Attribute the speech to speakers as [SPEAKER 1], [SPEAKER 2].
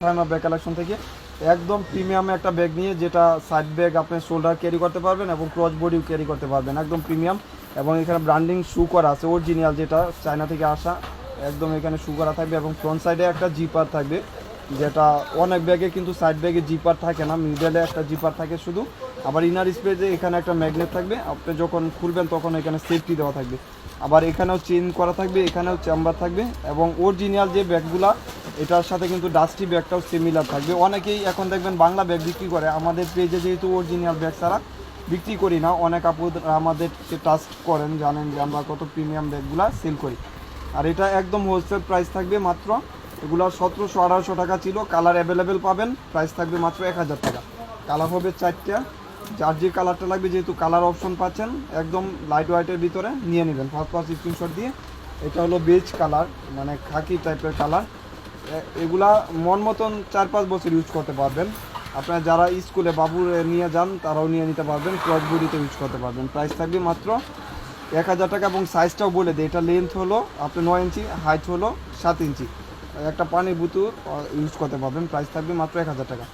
[SPEAKER 1] Pharma bag collection থেকে একদম premium একটা ব্যাগ নিয়ে, যেটা সাইড ব্যাগ আপনি শোল্ডার ক্যারি করতে পারবেন এবং ক্রস বডিও ক্যারি করতে পারবেন, একদম প্রিমিয়াম। এবং এখানে ব্র্যান্ডিং শু করা আছে অরিজিনাল, যেটা চায়না থেকে আসা, একদম এখানে শু করা থাকবে। এবং ফ্রন্ট সাইডে একটা জিপার থাকবে, যেটা অনেক ব্যাগে কিন্তু সাইড ব্যাগে জিপার থাকে না, মিডলে একটা জিপার থাকে শুধু। আবার ইনার স্পেসে এখানে একটা ম্যাগনেট থাকবে, আপনি যখন খুলবেন তখন এখানে সেফটি দেওয়া থাকবে। আবার এখানেও চেইন করা থাকবে, এখানেও চেম্বার থাকবে। এবং অরিজিনাল যে ব্যাগগুলা, এটার সাথে কিন্তু ডাস্টি ব্যাগটাও সিমিলার থাকবে। অনেকেই এখন দেখবেন বাংলা ব্যাগ বিক্রি করে, আমাদের পেজে যেহেতু অরিজিনাল ব্যাগ ছাড়া বিক্রি করি না, অনেক আপু আমাদেরকে ট্রাস্ট করেন, জানেন যে আমরা কত প্রিমিয়াম ব্যাগগুলা সেল করি। আর এটা একদম হোলসেল প্রাইস থাকবে মাত্র, এগুলো 1700-1800 টাকা ছিল। কালার অ্যাভেলেবেল পাবেন, প্রাইস থাকবে মাত্র 1000 টাকা। কালার হবে 4টা, যার যে কালারটা লাগবে, যেহেতু কালার অপশন পাচ্ছেন একদম লাইট হোয়াইটের ভিতরে নিয়ে নেবেন ফার্স্ট স্ক্রিনশট দিয়ে। এটা হলো বেজ কালার, মানে খাকি টাইপের কালার। এগুলা মন মতন 4-5 বছর ইউজ করতে পারবেন। আপনারা যারা স্কুলে বাবু নিয়ে যান তারাও নিয়ে নিতে পারবেন, ক্রস বডিতে ইউজ করতে পারবেন। প্রাইস থাকবে মাত্র 1000 টাকা। এবং সাইজটাও বলে দিই, এটা লেন্থ হলো আপনার 9 ইঞ্চি, হাইট হলো 7 ইঞ্চি, একটা পানির বোতল ইউজ করতে পারবেন। প্রাইস থাকবে মাত্র 1000 টাকা।